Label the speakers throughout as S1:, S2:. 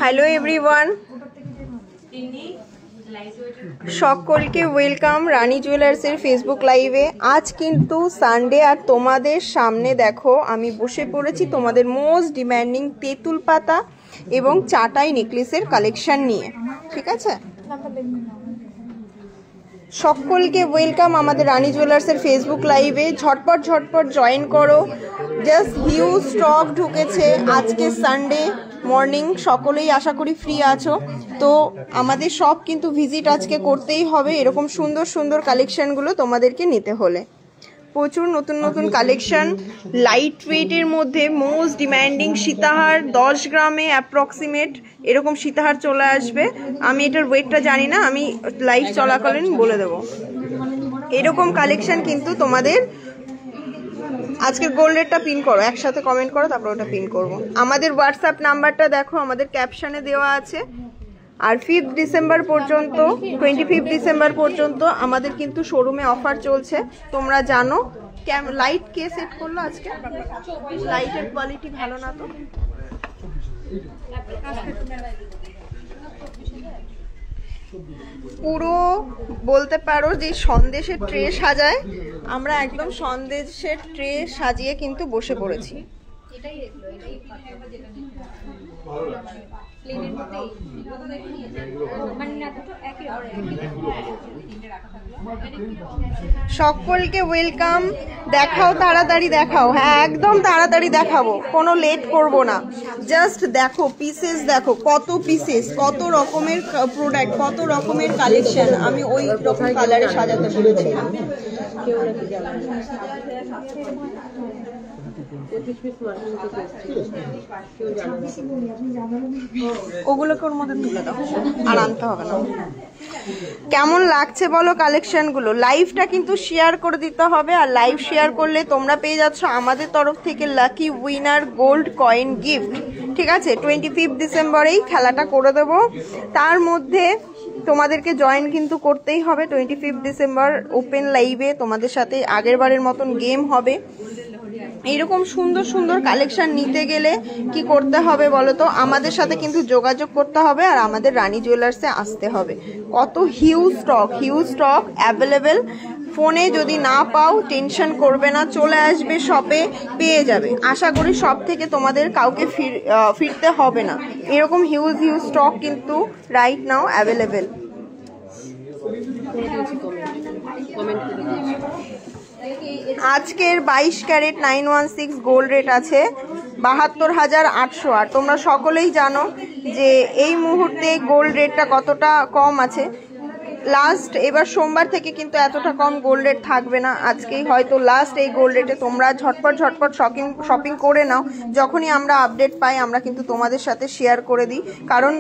S1: Hello everyone, সকলকে welcome রানী জুয়েলার্সের Facebook লাইভে। আজ কিন্তু সানডে আর তোমাদের সামনে দেখো আমি বসে পড়েছি তোমাদের মোস্ট ডিম্যান্ডিং তেঁতুল পাতা এবং চাটাই নেকলেসের কালেকশন নিয়ে। ঠিক আছে, সকলকে ওয়েলকাম আমাদের রানী জুয়েলার্সের ফেসবুক লাইভে। ঝটপট ঝটপট জয়েন করো, জাস্ট হিউজ স্টক ঢুকেছে। আজকে সানডে মর্নিং, সকলেই আশা করি ফ্রি আছো, তো আমাদের সব কিন্তু ভিজিট আজকে করতেই হবে। এরকম সুন্দর সুন্দর কালেকশনগুলো তোমাদেরকে নিতে হলে প্রচুর নতুন নতুন কালেকশন লাইট ওয়েটের মধ্যে মোস্ট ডিম্যান্ডিং সীতাহার 10 গ্রামে অ্যাপ্রক্সিমেট এরকম সীতাহার চলে আসবে। আমি এটার ওয়েটটা জানি না, আমি লাইভ চলাকালীন বলে দেবো। এরকম কালেকশন কিন্তু তোমাদের আজকের গোল্ড রেটটা পিন করো, একসাথে কমেন্ট করো, তারপর ওটা পিন করবো। আমাদের হোয়াটসঅ্যাপ নাম্বারটা দেখো, আমাদের ক্যাপশনে দেওয়া আছে। আর 5 ডিসেম্বর পর্যন্ত 25 ডিসেম্বর পর্যন্ত আমাদের কিন্তু শোরুমে অফার চলছে, তোমরা জানো। লাইট কে সেট করলো আজকে? লাইটের কোয়ালিটি ভালো না তো। পুরো বলতে পারো যে সন্দেশের ট্রে সাজায়, আমরা একদম সন্দেশের ট্রে সাজিয়ে কিন্তু বসে পড়েছি। সকলকে ওয়েলকাম। দেখাও, তাড়াতাড়ি দেখাও। হ্যাঁ, একদম তাড়াতাড়ি দেখাবো, কোনো লেট করব না। জাস্ট দেখো পিসেস, দেখো কত পিসেস, কত রকমের প্রোডাক্ট, কত রকমের কালেকশন। আমি ওই রকম কালারে সাজাতে বলেছি। ওগুলোকে ওর মধ্যে তুলে দাও, আর আনতে হবে না। কেমন লাগছে বলো কালেকশনগুলো? লাইভটা কিন্তু শেয়ার করে দিতে হবে, আর লাইভ শেয়ার করলে তোমরা পেয়ে যাচ্ছ আমাদের তরফ থেকে lucky winner gold coin gift. ঠিক আছে, 25 ডিসেম্বরেই খেলাটা করে দেবো। তার মধ্যে তোমাদেরকে জয়েন কিন্তু করতেই হবে 25 ডিসেম্বর ওপেন লাইভে। তোমাদের সাথে আগের বারের মতন গেম হবে। এইরকম সুন্দর সুন্দর কালেকশন নিতে গেলে কি করতে হবে বলো তো? আমাদের সাথে কিন্তু যোগাযোগ করতে হবে, আর আমাদের রানী জুয়েলার্সে আসতে হবে। কত হিউজ স্টক অ্যাভেলেবেল। ফোনে যদি না পাও টেনশন করবে না, চলে আসবে শপে, পেয়ে যাবে। আশা করি সব থেকে তোমাদের কাউকে ফিরতে হবে না। এরকম হিউজ স্টক কিন্তু রাইট নাও অ্যাভেলেবেল। আজকের 22 ক্যারেট 916 গোল্ড রেট আছে 72,800। আর তোমরা সকলেই জানো যে এই মুহূর্তে গোল্ড রেটটা কতটা কম আছে। লাস্ট এবার সোমবার থেকে কিন্তু এতটা কম গোল্ড রেট থাকবে না, আজকেই হয়তো লাস্ট এই গোল্ড রেটে। তোমরা ঝটপট শপিং করে নাও। যখনই আমরা আপডেট পাই আমরা কিন্তু তোমাদের সাথে শেয়ার করে দিই, কারণ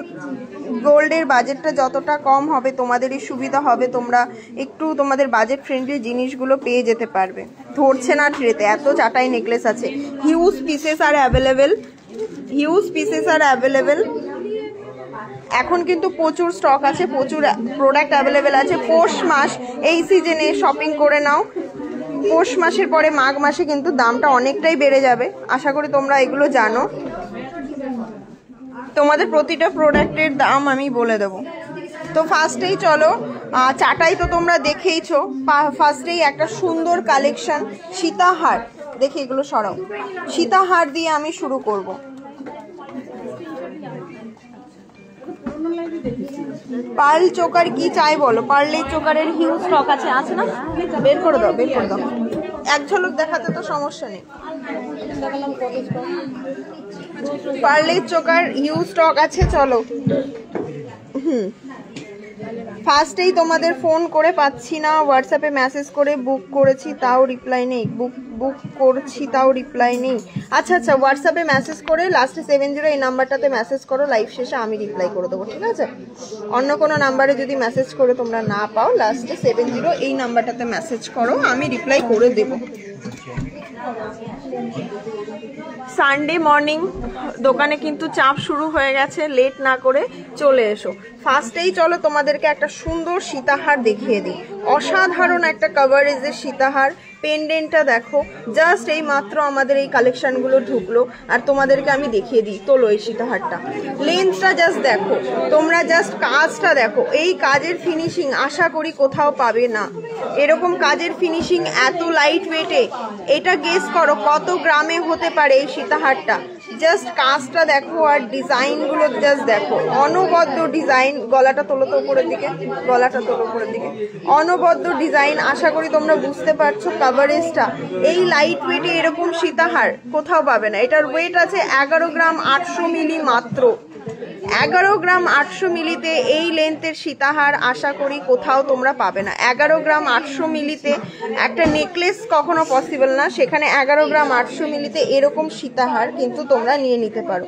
S1: গোল্ডের বাজেটটা যতটা কম হবে তোমাদেরই সুবিধা হবে। তোমরা একটু তোমাদের বাজেট ফ্রেন্ডলি জিনিসগুলো পেয়ে যেতে পারবে। ধরছে না ট্রেতে, এত চাটাই নেকলেস আছে। হিউজ পিসেস আর অ্যাভেলেবেল। এখন কিন্তু প্রচুর স্টক আছে, প্রচুর প্রোডাক্ট অ্যাভেলেবেল আছে। পৌষ মাস, এই সিজনে শপিং করে নাও। পৌষ মাসের পরে মাঘ মাসে কিন্তু দামটা অনেকটাই বেড়ে যাবে, আশা করি তোমরা এগুলো জানো। তোমাদের প্রতিটা প্রোডাক্টের দাম আমি বলে দেবো। তো ফার্স্টেই চলো, চাটাই তো তোমরা দেখেইছো। ফার্স্টেই একটা সুন্দর কালেকশন সীতাহার, দেখে এগুলো সরাও। সীতাহার দিয়ে আমি শুরু করব। পার্ল চোকার কি চাই বলো? পার্লের চোকারের হিউজ স্টক আছে না? বের করে দাও। এক ঝলক দেখাতে তো সমস্যা নেই। পার্লের চোকার হিউজ স্টক আছে, চলো। ফার্স্টেই তোমাদের ফোন করে পাচ্ছি না, হোয়াটসঅ্যাপে মেসেজ করে বুক করেছি তাও রিপ্লাই নেই। বুক করছি তাও রিপ্লাই নেই। আচ্ছা, হোয়াটসঅ্যাপে মেসেজ করে লাস্টে 70 এই নাম্বারটাতে মেসেজ করো, লাইভ শেষে আমি রিপ্লাই করে দেবো। ঠিক আছে, অন্য কোনো নাম্বারে যদি মেসেজ করে তোমরা না পাও, লাস্টে 70 এই নাম্বারটাতে মেসেজ করো, আমি রিপ্লাই করে দেবো। সানডে মর্নিং দোকানে কিন্তু চাপ শুরু হয়ে গেছে, লেট না করে চলে এসো। ফার্স্টেই চলো তোমাদেরকে একটা সুন্দর সীতাহার দেখিয়ে দিই। অসাধারণ একটা কভারেজের সীতাহার। পেন্ডেন্টটা দেখো, জাস্ট এই মাত্র আমাদের এই কালেকশনগুলো ঢুকলো আর তোমাদেরকে আমি দেখিয়ে দিই। তোলো এই সীতাহারটা, লেন্থটা জাস্ট দেখো তোমরা, জাস্ট কাজটা দেখো। এই কাজের ফিনিশিং আশা করি কোথাও পাবে না। এরকম কাজের ফিনিশিং এত লাইট ওয়েটে, এটা গেস করো কত গ্রামে হতে পারে এই সীতাহারটা। জাস্ট কাজটা দেখো আর ডিজাইনগুলো জাস্ট দেখো, অনবদ্য ডিজাইন। গলাটা তোলো তো উপরের দিকে, গলাটা তোলো উপরের দিকে, অনবদ্য ডিজাইন। আশা করি তোমরা বুঝতে পারছো কভারেজটা। এই লাইট ওয়েটে এরকম সীতাহার কোথাও পাবে না। এটার ওয়েট আছে 11 গ্রাম 800 মিলি মাত্র। 11 গ্রাম 800 মিলিতে এই লেন্থের সীতাহার আশা করি কোথাও তোমরা পাবে না। 11 গ্রাম 800 মিলিতে একটা নেকলেস কখনো পসিবল না, সেখানে 11 গ্রাম 800 মিলিতে এরকম সীতাহার কিন্তু তোমরা নিয়ে নিতে পারো।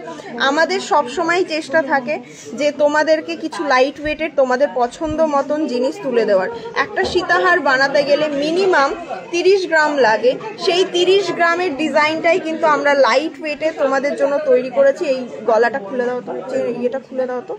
S1: আমাদের সবসময় চেষ্টা থাকে যে তোমাদেরকে কিছু লাইট ওয়েটের তোমাদের পছন্দ মতন জিনিস তুলে দেওয়ার। একটা সীতাহার বানাতে গেলে মিনিমাম 30 গ্রাম লাগে, সেই 30 গ্রামের ডিজাইনটাই কিন্তু আমরা লাইট ওয়েটে তোমাদের জন্য তৈরি করেছি। এই গলাটা খুলে দাও তো, এটা খুলে দাও তো।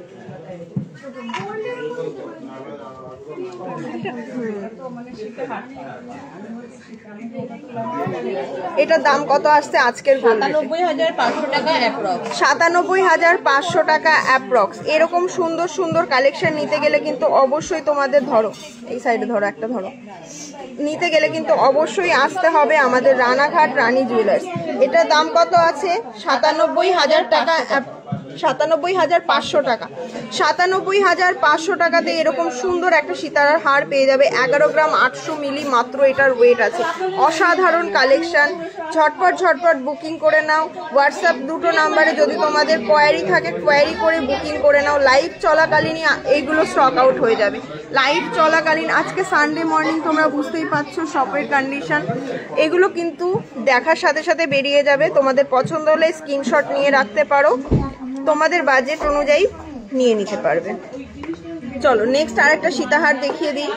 S1: এটার দাম কত আসছে আজকের?
S2: 97,500 টাকা অ্যাপ্রক্স।
S1: 97,500 টাকা অ্যাপ্রক্স। এরকম সুন্দর সুন্দর কালেকশন নিতে গেলে কিন্তু অবশ্যই তোমাদের, ধরো এই সাইডে ধরো, একটা ধরো, নিতে গেলে কিন্তু অবশ্যই আসতে হবে আমাদের রানাঘাট রানী জুয়েলার্স। এটার দাম কত আছে? 97,000 টাকা, 97,500 টাকা। 97,500 টাকাতে এরকম সুন্দর একটা সীতারার হার পেয়ে যাবে। 11 গ্রাম 800 মিলি মাত্র এটার ওয়েট আছে। অসাধারণ কালেকশন। ঝটপট ঝটপট বুকিং করে নাও। হোয়াটসঅ্যাপ দুটো নাম্বারে যদি তোমাদের কোয়ারি থাকে, কোয়ারি করে বুকিং করে নাও। লাইভ চলাকালীনই এইগুলো স্টক আউট হয়ে যাবে। লাইভ চলাকালীন, আজকে সানডে মর্নিং, তোমরা বুঝতেই পারছো শপের কন্ডিশন। এগুলো কিন্তু দেখার সাথে সাথে বেরিয়ে যাবে। তোমাদের পছন্দ হলে স্ক্রিনশট নিয়ে রাখতে পারো, তোমাদের বাজেট অনুযায়ী নিয়ে নিতে পারবে। চলো নেক্সট আরেকটা সীতাহার দেখিয়ে দিই।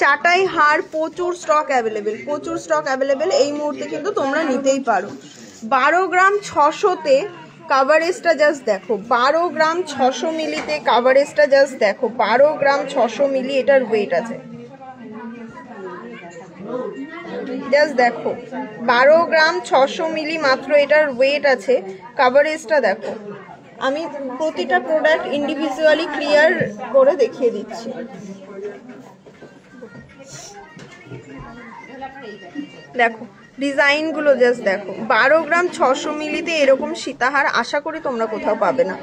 S1: চাটাই হার প্রচুর স্টক অ্যাভেলেবেল, প্রচুর স্টক অ্যাভেলেবেল। এই মুহূর্তে কিন্তু তোমরা নিতেই পারো। 12 গ্রাম 600তে কাভারেজটা জাস্ট দেখো। 12 গ্রাম 600 মিলিতে কাভারেজটা জাস্ট দেখো। 12 গ্রাম 600 মিলি এটার ওয়েট আছে। জাস্ট দেখো, 12 গ্রাম 600 মিলি মাত্র এটার ওয়েট আছে। কাভারেজটা দেখো। আমি প্রতিটা প্রোডাক্ট ইন্ডিভিজুয়ালি ক্লিয়ার করে দেখিয়ে দিচ্ছি। দেখো ডিজাইনগুলো জাস্ট দেখো। 12 গ্রাম 600 মিলিতে এরকম সীতাহার আশা করি তোমরা কোথাও পাবে না।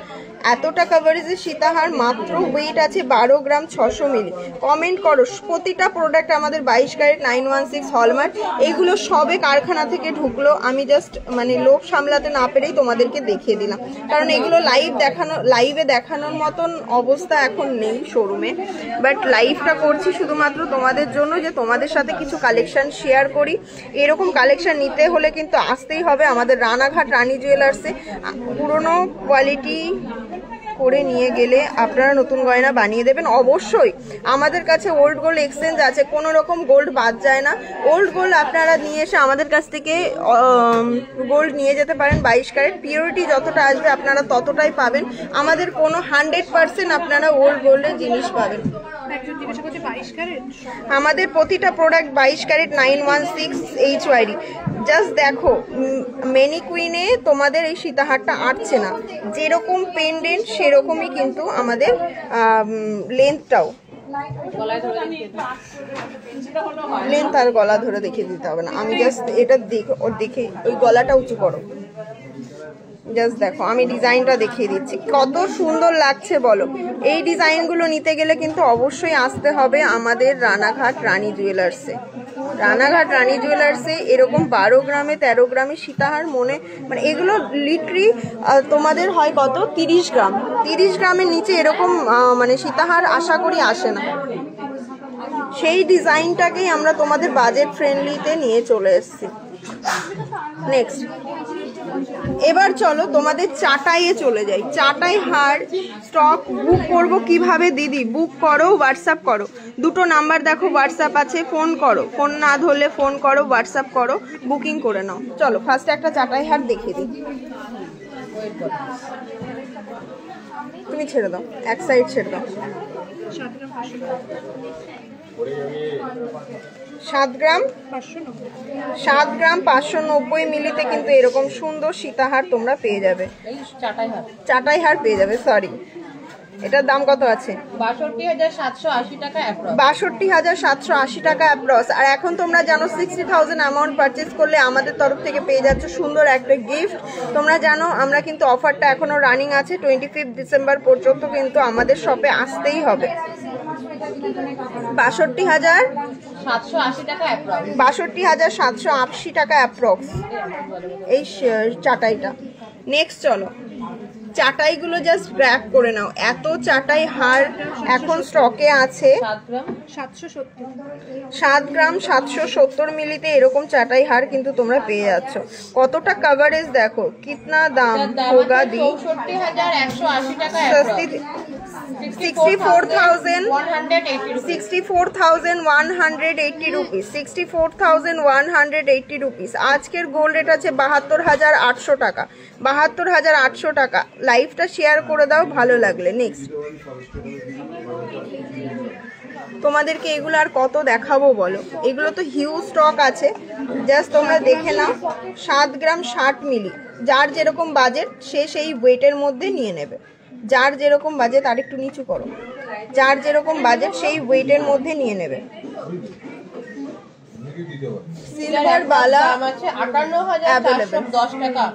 S1: এতটা কভারেজের সীতাহার মাত্র ওয়েট আছে 12 গ্রাম 600 মিলি। কমেন্ট করো, প্রতিটা প্রোডাক্ট আমাদের 22 ক্যারেট 916 হলমার্ক। এইগুলো সবে কারখানা থেকে ঢুকলো। আমি জাস্ট মানে লোক সামলাতে না পেরেই তোমাদেরকে দেখিয়ে দিলাম, কারণ এগুলো লাইভে দেখানোর মতন অবস্থা এখন নেই শোরুমে। বাট লাইভটা করছি শুধুমাত্র তোমাদের জন্য, যে তোমাদের সাথে কিছু কালেকশন শেয়ার করি। এরকম কালেকশন নিতে হলে কিন্তু আসতেই হবে আমাদের রানাঘাট রানী জুয়েলার্সে। পুরনো কোয়ালিটি করে নিয়ে গেলে আপনারা নতুন গয়না বানিয়ে দেবেন। অবশ্যই আমাদের কাছে ওল্ড গোল্ড এক্সচেঞ্জ আছে, কোনো রকম গোল্ড বাদ যায় না। ওল্ড গোল্ড আপনারা নিয়ে এসে আমাদের কাছ থেকে গোল্ড নিয়ে যেতে পারেন। 22 ক্যারেট পিওরিটি যতটা আসবে আপনারা ততটাই পাবেন। আমাদের কোনো 100% আপনারা ওল্ড গোল্ডের জিনিস পাবেন। আমাদের প্রতিটা প্রোডাক্ট 22 ক্যারেট 916 HYD। জাস্ট দেখো, মেনি কুইনে তোমাদের এই সীতাহারটা আটছে না, যেরকম পেন্ডেন্ট সেরকমই কিন্তু আমাদের লেন্থটাও। লেন্থ আর গলা ধরে দেখিয়ে দিতে হবে না, আমি জাস্ট এটা দেখে ওই গলাটা উঁচু করো। জাস্ট দেখো, আমি ডিজাইনটা দেখিয়ে দিচ্ছি, কত সুন্দর লাগছে বলো। এই ডিজাইনগুলো নিতে গেলে কিন্তু অবশ্যই আসতে হবে আমাদের রানাঘাট রানী জুয়েলার্সে। রানাঘাট রানী জুয়েলার্সে এরকম 12 গ্রামে 13 গ্রামে সীতাহার মানে এগুলো লিটারি তোমাদের হয় কত 30 গ্রাম। 30 গ্রামের নিচে এরকম মানে সীতাহার আশা করি আসে না। সেই ডিজাইনটাকেই আমরা তোমাদের বাজেট ফ্রেন্ডলিতে নিয়ে চলে এসেছি। নেক্সট এবার চলো তোমাদের চাটাইয়ে চলে যাই। চাটাই হার স্টক বুক করবো কিভাবে দিদি? বুক করো, হোয়াটসঅ্যাপ করো। দুটো নাম্বার দেখো হোয়াটসঅ্যাপ আছে, ফোন করো। ফোন না ধরলে ফোন করো, হোয়াটসঅ্যাপ করো, বুকিং করে নাও। চলো ফার্স্টে একটা চাটাই হার দেখিয়ে দিই। তুমি ছেড়ে দাও, এক সাইড ছেড়ে দাও। 7 গ্রাম 590 মিলিতে কিন্তু এরকম সুন্দর সীতাহার তোমরা পেয়ে যাবে।
S2: এই চাটাই হার
S1: চাটাই হার পেয়ে যাবে, সরি। এটার দাম কত আছে?
S2: 62,780 টাকা অ্যাপ্রক্স।
S1: 62,780 টাকা অ্যাপ্রক্স। আর এখন তোমরা জানো 60,000 অ্যামাউন্ট পারচেস করলে আমাদের তরফ থেকে পেয়ে যাচ্ছ সুন্দর একটা গিফট। তোমরা জানো আমরা কিন্তু অফারটা এখনো রানিং আছে, 25 ডিসেম্বর পর্যন্ত কিন্তু আমাদের শপে আসতেই হবে।
S2: 62,780 টাকা অ্যাপ্রক্স।
S1: 62,780 টাকা অ্যাপ্রক্স এই চাটাইটা। নেক্সট চলো, চাটাইগুলো জাস্ট গ্র্যাব করে নাও, এত চাটাই হার এখন স্টকে আছে। 7 গ্রাম 770 মিলিতে এরকম চাটাই হার কিন্তু তোমরা পেয়ে যাচ্ছ। কতটা কভারেজ দেখো, কিতনা দাম হোগা দি।
S2: 64,180 টাকা
S1: সস্তি,
S2: অ্যাপ্রক্স।
S1: 64,180 রুপিস। 64,180 রুপিস। আজকের গোল্ড রেট আছে 72,800 টাকা। 72,800 টাকা। লাইভটা শেয়ার করে দাও ভালো লাগলে। নেক্সট তোমাদেরকে এগুলো আর কত দেখাবো বলো, এগুলো তো হিউজ স্টক আছে, জাস্ট তোমরা দেখে নাও। 7 গ্রাম 60 মিলি, যার যেরকম বাজেট সে সেই ওয়েটের মধ্যে নিয়ে নেবে। যার যেরকম বাজেট, আর একটু নিচু করো, যার যেরকম বাজেট সেই ওয়েটের মধ্যে নিয়ে নেবে। সিলভার বালা
S2: আছে 58,410 টাকা।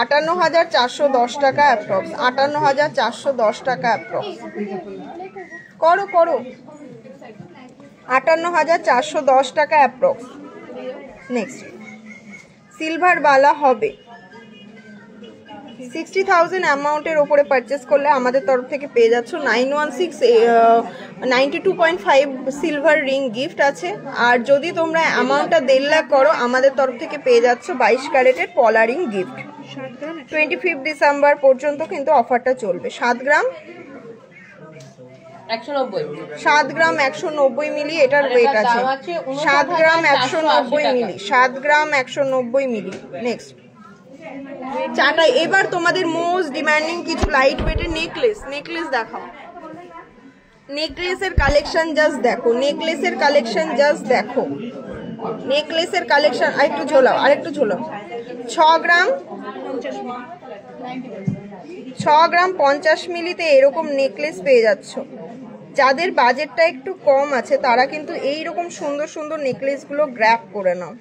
S1: 58,410 টাকা অ্যাপ্রক্স। 58,410 টাকা অ্যাপ্রক্স। করো 58,410 টাকা অ্যাপ্রক্স। নেক্সট সিলভার বালা হবে 60,000 অ্যামাউন্টের ওপরে পারচেস করলে আমাদের তরফ থেকে পেয়ে যাচ্ছ 92.5 সিলভার রিং গিফট আছে। আর যদি তোমরা অ্যামাউন্টটা 1.5 লাখ করো আমাদের তরফ থেকে পেয়ে যাচ্ছ 22 ক্যারেটের পলা রিং গিফট। 25 ডিসেম্বর পর্যন্ত কিন্তু অফারটা চলবে। 7 গ্রাম 190 মিলি এটার ওয়েট আছে। 7 গ্রাম 190 মিলি। 7 গ্রাম 190 মিলি। নেক্সট চাটাই। এবার তোমাদের মোস্ট ডিমান্ডিং কিছু লাইট ওয়েটের নেকলেস দেখাও। নেকলেসের কালেকশন জাস্ট দেখো, নেকলেসের কালেকশন জাস্ট দেখো, নেকলেসের কালেকশন। আরেকটু ঝোলাও, আরেকটু ঝোলাও। 6 গ্রাম 50 মিলিতে এরকম নেকলেস পেয়ে যাচ্ছ। যাদের বাজেটটা একটু কম আছে তারা কিন্তু এই রকম সুন্দর সুন্দর নেকলেসগুলো গ্র্যাব করে নাও।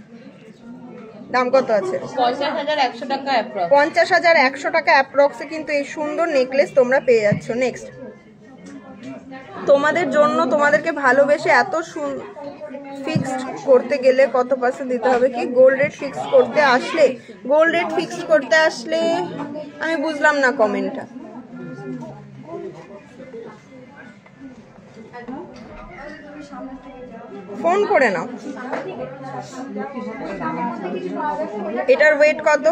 S1: দাম কত আছে?
S2: 50,100 টাকা অ্যাপ্রক্স।
S1: 50,100 টাকা অ্যাপ্রক্সে কিন্তু এই সুন্দর নেকলেস তোমরা পেয়ে যাচ্ছ। নেক্সট তোমাদের জন্য তোমাদেরকে ভালোবেসে এত ফিক্সড করতে গেলে কত পার্সেন্ট দিতে হবে কি? গোল্ড রেট ফিক্সড করতে আসলে আমি বুঝলাম না কমেন্টটা। ফোন করে নাও। এটার ওয়েট কত?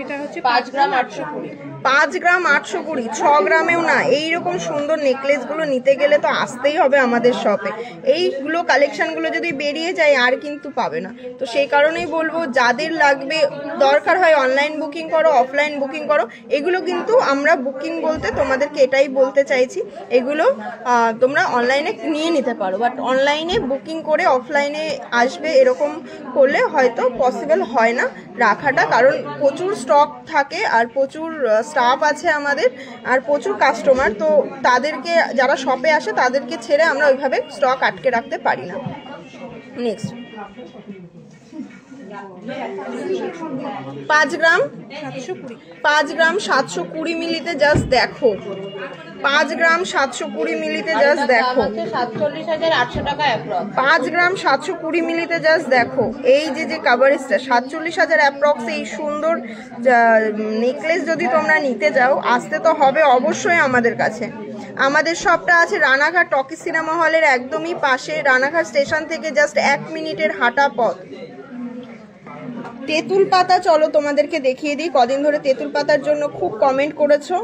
S2: এটা হচ্ছে 5 গ্রাম 820।
S1: 5 গ্রাম 820। 6 গ্রামেও না। এইরকম সুন্দর নেকলেসগুলো নিতে গেলে তো আসতেই হবে আমাদের শপে। এইগুলো কালেকশনগুলো যদি বেরিয়ে যায় আর কিন্তু পাবে না। তো সেই কারণেই বলবো যাদের লাগবে, দরকার হয় অনলাইন বুকিং করো, অফলাইন বুকিং করো। এগুলো কিন্তু আমরা বুকিং বলতে তোমাদেরকে এটাই বলতে চাইছি, এগুলো তোমরা অনলাইনে নিয়ে নিতে পারো, বাট অনলাইনে বুকিং করে অফলাইনে আসবে এরকম করলে হয়তো পসিবল হয় না রাখাটা, কারণ প্রচুর স্টক থাকে আর প্রচুর স্টাফ আছে আমাদের আর প্রচুর কাস্টমার। তো তাদেরকে যারা শপে আসে তাদেরকে ছেড়ে আমরা ওইভাবে স্টক আটকে রাখতে পারি না। নেক্সট 5 গ্রাম 720 মিলিতে জাস্ট দেখো। 5 গ্রাম 720 মিলিতে জাস্ট দেখো।
S2: 47,800 টাকা অ্যাপ্রক্স।
S1: 5 গ্রাম 720 মিলিতে জাস্ট দেখো। এই যে কাভারেজটা 47,000 অ্যাপ্রক্স। এই সুন্দর নেকলেস যদি তোমরা নিতে যাও আসতে তো হবে অবশ্যই আমাদের কাছে। আমাদের শপটা আছে রানাঘাট টকি সিনেমা হলের একদমই পাশে। রানাঘাট স্টেশন থেকে জাস্ট 1 মিনিটের হাঁটা পথ। তেঁতুল পাতা চলো তোমাদেরকে দেখিয়ে দিই। কদিন ধরে তেঁতুল পাতার জন্য খুব কমেন্ট করেছো,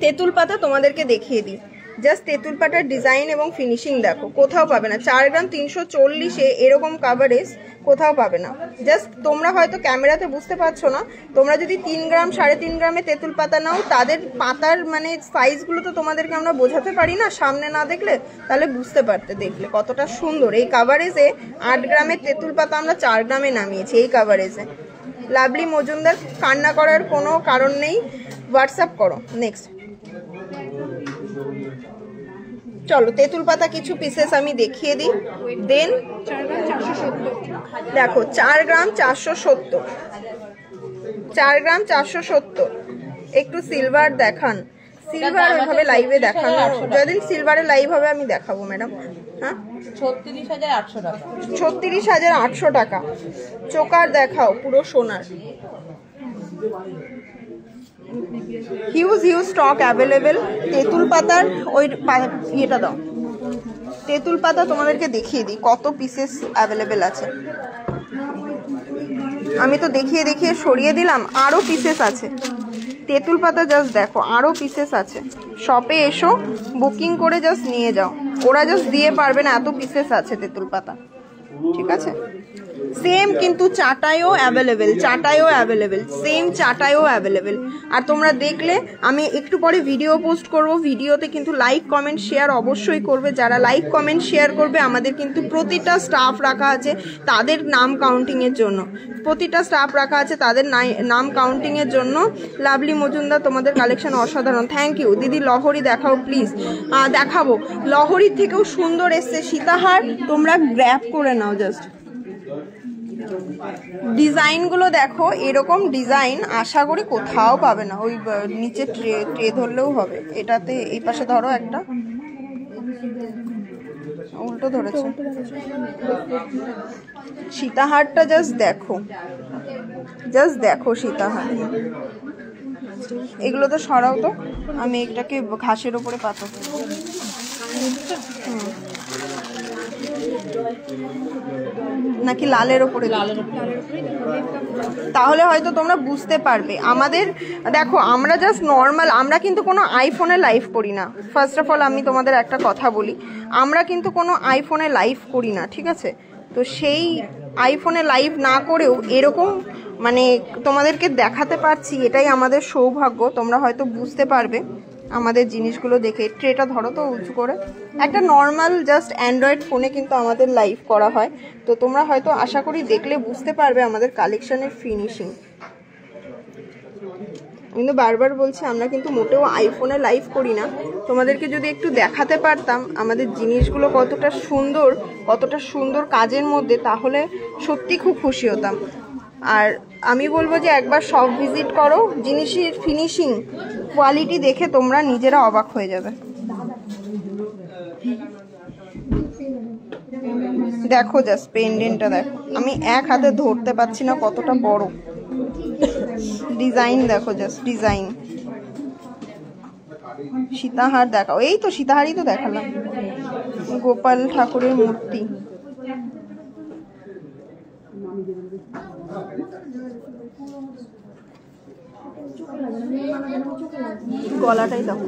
S1: তেঁতুল পাতা তোমাদেরকে দেখিয়ে দিই। জাস্ট তেঁতুল পাতার ডিজাইন এবং ফিনিশিং দেখো, কোথাও পাবে না। 4 গ্রাম 340-এ এরকম কাভারেজ কোথাও পাবে না। জাস্ট তোমরা হয়তো ক্যামেরাতে বুঝতে পারছো না, তোমরা যদি 3 গ্রাম 3.5 গ্রামে তেঁতুল পাতা নাও, তাদের পাতার মানে সাইজগুলো তো তোমাদেরকে আমরা বোঝাতে পারি না সামনে না দেখলে, তাহলে বুঝতে পারতে দেখলে কতটা সুন্দর। এই কাভারেজে 8 গ্রামের তেঁতুল পাতা আমরা 4 গ্রামে নামিয়েছি এই কাভারেজে। লাভলি মজুমদার, কান্না করার কোনো কারণ নেই, হোয়াটসঅ্যাপ করো। নেক্সট চলো তেঁতুল পাতা কিছু পিসেস আমি দেখিয়ে দিই। দেন
S2: 4 গ্রাম 470।
S1: দেখো 4 গ্রাম 470, 4 গ্রাম 470। একটু সিলভার দেখান, সিলভার ওইভাবে লাইভে দেখানো, যেদিন সিলভারে লাইভ হবে আমি দেখাবো ম্যাডাম। হ্যাঁ
S3: 36,800 টাকা।
S1: 36,800 টাকা। চোকার দেখাও পুরো সোনার। Huge stock available. তেঁতুল পাতার ওই ইয়েটা দাও, তেঁতুল পাতা তোমাদেরকে দেখিয়ে দিই কত পিসেস অ্যাভেলেবেল আছে। আমি তো দেখিয়ে সরিয়ে দিলাম, আরও পিসেস আছে তেঁতুল পাতা। জাস্ট দেখো আরও পিসেস আছে। শপে এসো, বুকিং করে জাস্ট নিয়ে যাও, ওরা জাস্ট দিয়ে পারবে না, এত পিসেস আছে তেঁতুল পাতা। ঠিক আছে, সেম কিন্তু চাটাইও অ্যাভেলেবেল, সেম চাটাইও অ্যাভেলেবেল। আর তোমরা দেখলে আমি একটু পরে ভিডিও পোস্ট করব, ভিডিওতে কিন্তু লাইক কমেন্ট শেয়ার অবশ্যই করবে। যারা লাইক কমেন্ট শেয়ার করবে, আমাদের কিন্তু প্রতিটা স্টাফ রাখা আছে তাদের নাম কাউন্টিংয়ের জন্য, প্রতিটা স্টাফ রাখা আছে তাদের নাম কাউন্টিংয়ের জন্য। লাভলি মজুমদার, তোমাদের কালেকশন অসাধারণ, থ্যাংক ইউ দিদি। লহরি দেখাও প্লিজ। দেখাবো, লহরির থেকেও সুন্দর এসছে সীতাহার, তোমরা গ্র্যাব করে নাও। জাস্ট ডিজাইনগুলো দেখো, এরকম ডিজাইন আশা করি কোথাও পাবে না। ওই নিচে ট্রে ধরলেও হবে। এটাতে এই পাশে ধরো, একটা উল্টো ধরেছে। সীতাহারটা জাস্ট দেখো সীতাহার। এগুলো তো সরাও তো, আমি এটাকে ঘাসের ওপরে পাতো। নাকি লালের ওপরে? তাহলে হয়তো তোমরা বুঝতে পারবে। আমাদের দেখো, আমরা জাস্ট নর্মাল, আমরা কিন্তু কোনো আইফোনে লাইভ করি না। ফার্স্ট অফ অল আমি তোমাদের একটা কথা বলি, আমরা কিন্তু কোনো আইফোনে লাইভ করি না, ঠিক আছে? তো সেই আইফোনে লাইভ না করেও এরকম মানে তোমাদেরকে দেখাতে পারছি, এটাই আমাদের সৌভাগ্য। তোমরা হয়তো বুঝতে পারবে আমাদের জিনিসগুলো দেখে। ট্রেটা ধরো তো উঁচু করে। একটা নর্মাল জাস্ট অ্যান্ড্রয়েড ফোনে কিন্তু আমাদের লাইভ করা হয়, তো তোমরা হয়তো আশা করি দেখলে বুঝতে পারবে আমাদের কালেকশনের ফিনিশিং। কিন্তু বারবার বলছি, আমরা কিন্তু মোটেও আইফোনে লাইভ করি না। তোমাদেরকে যদি একটু দেখাতে পারতাম আমাদের জিনিসগুলো কতটা সুন্দর কাজের মধ্যে, তাহলে সত্যি খুব খুশি হতাম। আর আমি বলবো যে একবার শপ ভিজিট করো, জিনিসের ফিনিশিং কোয়ালিটি দেখে তোমরা নিজেরা অবাক হয়ে যাবে। দেখো জাস্ট পেন্ডেন্টটা দেখো, আমি এক হাতে ধরতে পারছি না কতটা বড়। ডিজাইন দেখো, জাস্ট ডিজাইন। সীতাহার দেখাও, এই তো সীতাহারই তো দেখালাম। গোপাল ঠাকুরের মূর্তি। গলাটাই দেখো,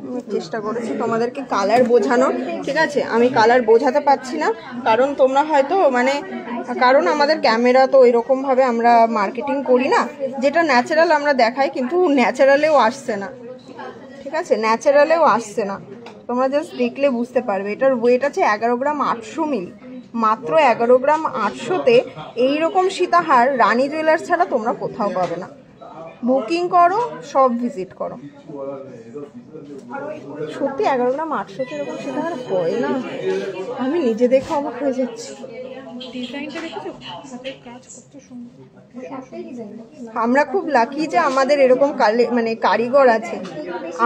S1: আমি চেষ্টা করেছি তোমাদেরকে কালার বোঝানো, ঠিক আছে? আমি কালার বোঝাতে পারছি না, কারণ তোমরা হয়তো কারণ আমাদের ক্যামেরা তো এরকম ভাবে আমরা মার্কেটিং করি না। যেটা ন্যাচারাল আমরা দেখাই, কিন্তু ন্যাচারালেও আসছে না, ঠিক আছে? ন্যাচারালেও আসছে না। তোমরা জাস্ট দেখলে বুঝতে পারবে। এটার ওয়েট আছে 11 গ্রাম 800 মিলি। মাত্র 11 গ্রাম 800-তে এইরকম সীতাহার রানী জুয়েলার্স ছাড়া তোমরা কোথাও পাবে না। বুকিং করো, সব ভিজিট করো। সত্যি 11 গ্রাম 800-তে এরকম সীতাহার হয় না, আমি নিজে দেখে অবাক হয়ে যাচ্ছি। আমরা খুব লাকি যে আমাদের এরকম মানে কারিগর আছে।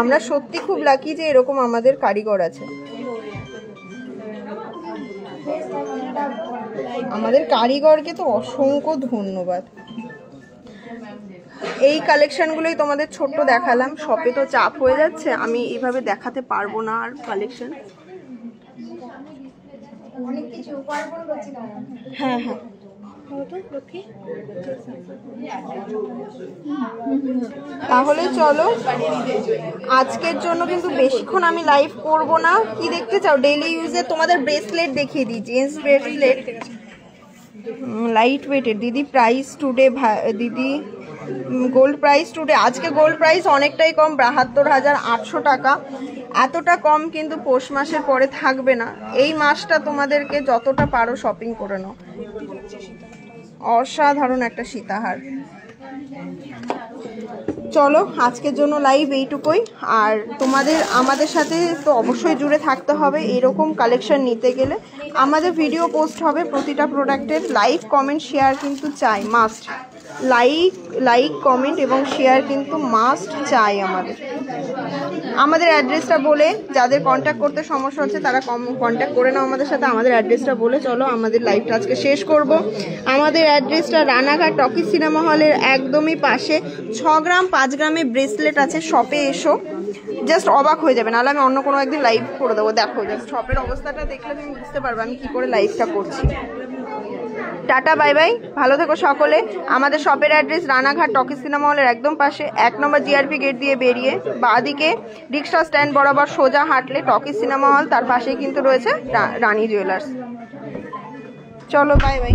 S1: আমরা সত্যি খুব লাকি যে এরকম আমাদের কারিগর আছে। আমাদের কারিগরকে তো অসংখ্য ধন্যবাদ। এই কালেকশনগুলোই তোমাদের ছোট্ট দেখালাম। শপে তো চাপ হয়ে যাচ্ছে, আমি এইভাবে দেখাতে পারবো না আর কালেকশন। হ্যাঁ,
S2: লক্ষ্মী
S1: তাহলে চলো, আজকের জন্য কিন্তু বেশিক্ষণ আমি লাইভ করব না। কি দেখতে চাও? ডেইলি ইউজে তোমাদের ব্রেসলেট দেখিয়ে দিই, জেন্টস ব্রেসলেট লাইট ওয়েটের। দিদি প্রাইস টুডে, দিদি গোল্ড প্রাইস টুডে, আজকে গোল্ড প্রাইস অনেকটাই কম, 72,800 টাকা। এতটা কম কিন্তু পৌষ মাসের পরে থাকবে না। এই মাসটা তোমাদেরকে যতটা পারো শপিং করে নাও। অসাধারণ একটা সীতাহার। চলো, আজকের জন্য লাইভ এইটুকুই। আর তোমাদের আমাদের সাথে তো অবশ্যই জুড়ে থাকতে হবে। এরকম কালেকশন নিতে গেলে আমাদের ভিডিও পোস্ট হবে প্রতিটা প্রোডাক্টের। লাইক কমেন্ট শেয়ার কিন্তু চাই, মাস্ট। লাইক কমেন্ট এবং শেয়ার কিন্তু মাস্ট চাই আমাদের অ্যাড্রেসটা বলে, যাদের কন্ট্যাক্ট করতে সমস্যা হচ্ছে তারা কন্ট্যাক্ট করে নাও আমাদের সাথে। আমাদের অ্যাড্রেসটা বলে চলো আমাদের লাইভটা আজকে শেষ করব। আমাদের অ্যাড্রেসটা রানাঘাট টকিজ সিনেমা হলের একদমই পাশে। 6 গ্রাম 5 গ্রামে ব্রেসলেট আছে, শপে এসো, জাস্ট অবাক হয়ে যাবে। নাহলে আমি অন্য কোনো একদিন লাইভ করে দেবো। দেখো জাস্ট শপের অবস্থাটা দেখলে তুমি বুঝতে পারবে আমি কী করে লাইভটা করছি। টাটা, বাই বাই, ভালো থেকো সকলে। আমাদের শপের অ্যাড্রেস রানাঘাট টকিজ সিনেমা হলের একদম পাশে, 1 নম্বর জিআরপি গেট দিয়ে বেরিয়ে বাঁদিকে রিক্সা স্ট্যান্ড বরাবর সোজা হাঁটলে টকিজ সিনেমা হল, তার পাশেই কিন্তু রয়েছে রানী জুয়েলার্স। চলো, বাই বাই।